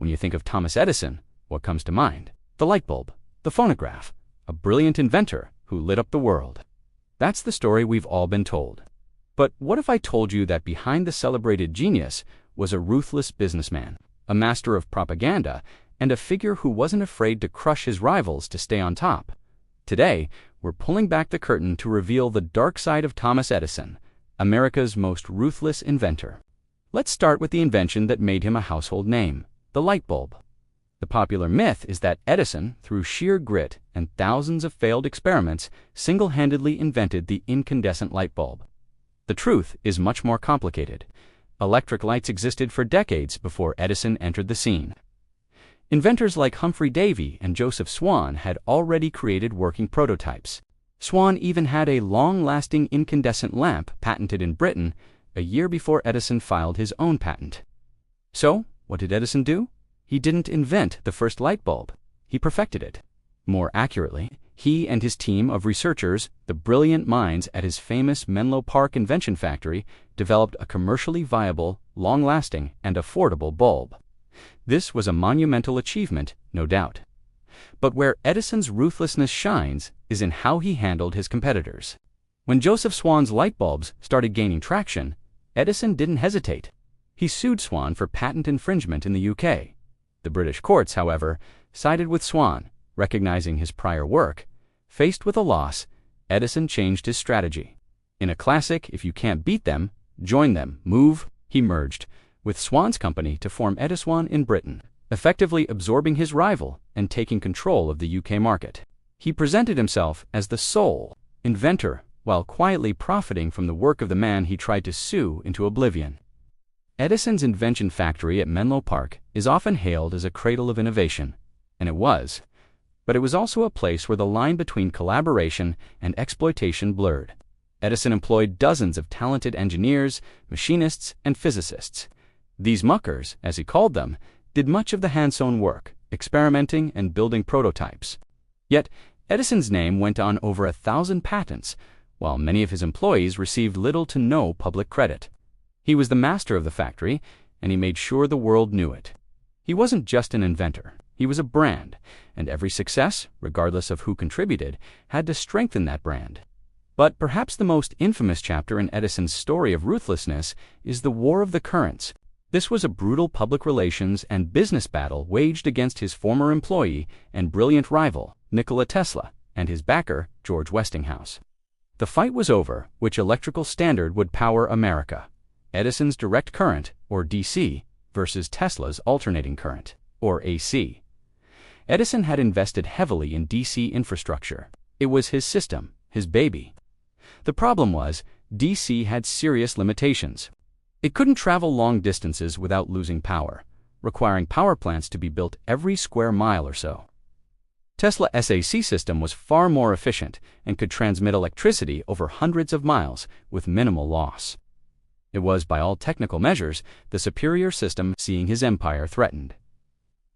When you think of Thomas Edison, what comes to mind? The light bulb, the phonograph, a brilliant inventor who lit up the world. That's the story we've all been told. But what if I told you that behind the celebrated genius was a ruthless businessman, a master of propaganda, and a figure who wasn't afraid to crush his rivals to stay on top? Today, we're pulling back the curtain to reveal the dark side of Thomas Edison, America's most ruthless inventor. Let's start with the invention that made him a household name, the light bulb. The popular myth is that Edison, through sheer grit and thousands of failed experiments, single-handedly invented the incandescent light bulb. The truth is much more complicated. Electric lights existed for decades before Edison entered the scene. Inventors like Humphrey Davy and Joseph Swan had already created working prototypes. Swan even had a long-lasting incandescent lamp patented in Britain a year before Edison filed his own patent. So, what did Edison do? He didn't invent the first light bulb. He perfected it. More accurately, he and his team of researchers, the brilliant minds at his famous Menlo Park invention factory, developed a commercially viable, long-lasting, and affordable bulb. This was a monumental achievement, no doubt. But where Edison's ruthlessness shines is in how he handled his competitors. When Joseph Swan's light bulbs started gaining traction, Edison didn't hesitate. He sued Swan for patent infringement in the UK. The British courts, however, sided with Swan, recognizing his prior work. Faced with a loss, Edison changed his strategy. In a classic "if you can't beat them, join them" move, he merged with Swan's company to form Edison in Britain, effectively absorbing his rival and taking control of the UK market. He presented himself as the sole inventor while quietly profiting from the work of the man he tried to sue into oblivion. Edison's invention factory at Menlo Park is often hailed as a cradle of innovation, and it was. But it was also a place where the line between collaboration and exploitation blurred. Edison employed dozens of talented engineers, machinists, and physicists. These muckers, as he called them, did much of the hands-on work, experimenting and building prototypes. Yet, Edison's name went on over 1,000 patents, while many of his employees received little to no public credit. He was the master of the factory, and he made sure the world knew it. He wasn't just an inventor. He was a brand, and every success, regardless of who contributed, had to strengthen that brand. But perhaps the most infamous chapter in Edison's story of ruthlessness is the War of the Currents. This was a brutal public relations and business battle waged against his former employee and brilliant rival, Nikola Tesla, and his backer, George Westinghouse. The fight was over which electrical standard would power America: Edison's direct current, or DC, versus Tesla's alternating current, or AC. Edison had invested heavily in DC infrastructure. It was his system, his baby. The problem was, DC had serious limitations. It couldn't travel long distances without losing power, requiring power plants to be built every square mile or so. Tesla's AC system was far more efficient and could transmit electricity over hundreds of miles with minimal loss. It was, by all technical measures, the superior system, seeing his empire threatened.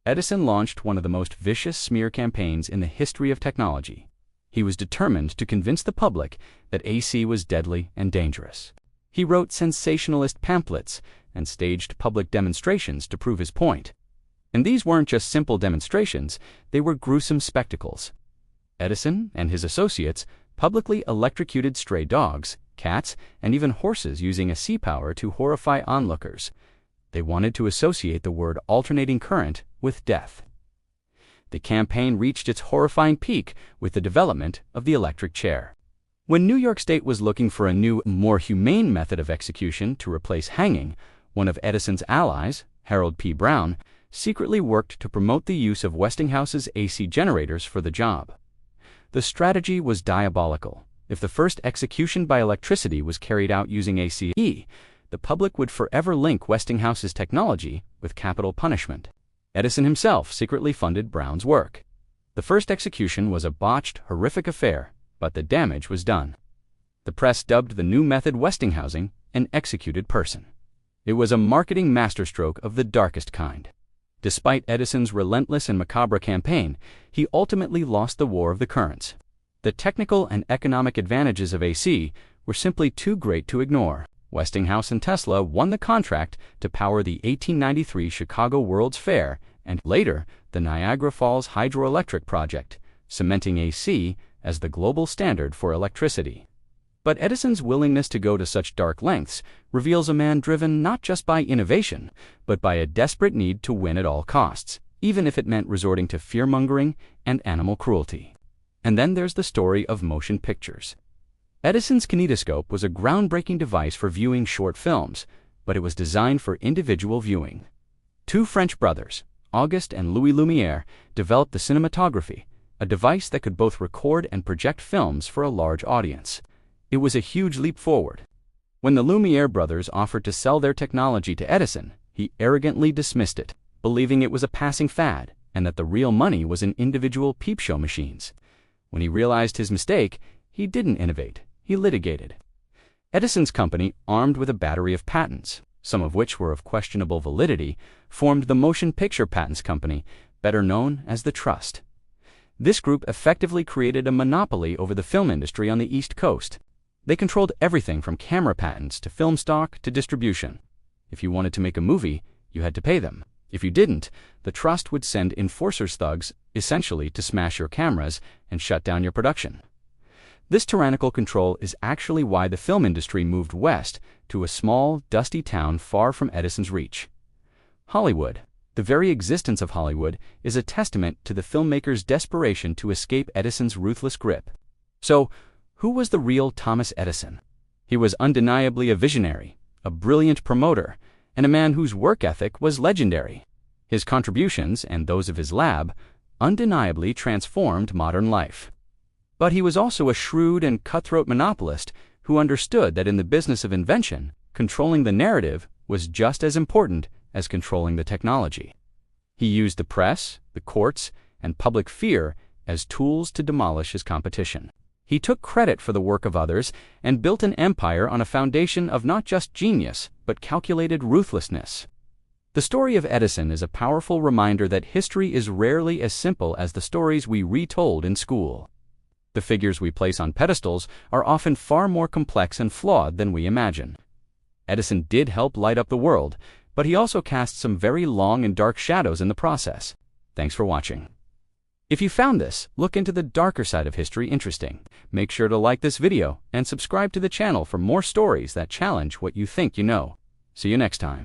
Edison launched one of the most vicious smear campaigns in the history of technology. He was determined to convince the public that AC was deadly and dangerous. He wrote sensationalist pamphlets and staged public demonstrations to prove his point. And these weren't just simple demonstrations, they were gruesome spectacles. Edison and his associates publicly electrocuted stray dogs, cats, and even horses using AC power to horrify onlookers. They wanted to associate the word alternating current with death. The campaign reached its horrifying peak with the development of the electric chair. When New York State was looking for a new, more humane method of execution to replace hanging, one of Edison's allies, Harold P. Brown, secretly worked to promote the use of Westinghouse's AC generators for the job. The strategy was diabolical. If the first execution by electricity was carried out using AC, the public would forever link Westinghouse's technology with capital punishment. Edison himself secretly funded Brown's work. The first execution was a botched, horrific affair, but the damage was done. The press dubbed the new method Westinghousing an executed person. It was a marketing masterstroke of the darkest kind. Despite Edison's relentless and macabre campaign, he ultimately lost the War of the Currents. The technical and economic advantages of AC were simply too great to ignore. Westinghouse and Tesla won the contract to power the 1893 Chicago World's Fair and later the Niagara Falls hydroelectric project, cementing AC as the global standard for electricity. But Edison's willingness to go to such dark lengths reveals a man driven not just by innovation, but by a desperate need to win at all costs, even if it meant resorting to fear-mongering and animal cruelty. And then there's the story of motion pictures. Edison's kinetoscope was a groundbreaking device for viewing short films, but it was designed for individual viewing. Two French brothers, Auguste and Louis Lumière, developed the cinematography, a device that could both record and project films for a large audience. It was a huge leap forward. When the Lumière brothers offered to sell their technology to Edison, he arrogantly dismissed it, believing it was a passing fad and that the real money was in individual peep show machines. When he realized his mistake, he didn't innovate, he litigated. Edison's company, armed with a battery of patents, some of which were of questionable validity, formed the Motion Picture Patents Company, better known as the Trust. This group effectively created a monopoly over the film industry on the East Coast. They controlled everything from camera patents to film stock to distribution. If you wanted to make a movie, you had to pay them. If you didn't, the Trust would send enforcers thugs, essentially to smash your cameras and shut down your production. This tyrannical control is actually why the film industry moved west to a small, dusty town far from Edison's reach. Hollywood. The very existence of Hollywood is a testament to the filmmaker's desperation to escape Edison's ruthless grip. So, who was the real Thomas Edison? He was undeniably a visionary, a brilliant promoter, and a man whose work ethic was legendary. His contributions, and those of his lab, undeniably transformed modern life. But he was also a shrewd and cutthroat monopolist who understood that in the business of invention, controlling the narrative was just as important as controlling the technology. He used the press, the courts, and public fear as tools to demolish his competition. He took credit for the work of others and built an empire on a foundation of not just genius, but calculated ruthlessness. The story of Edison is a powerful reminder that history is rarely as simple as the stories we retold in school. The figures we place on pedestals are often far more complex and flawed than we imagine. Edison did help light up the world, but he also cast some very long and dark shadows in the process. Thanks for watching. If you found this look into the darker side of history interesting, make sure to like this video and subscribe to the channel for more stories that challenge what you think you know. See you next time.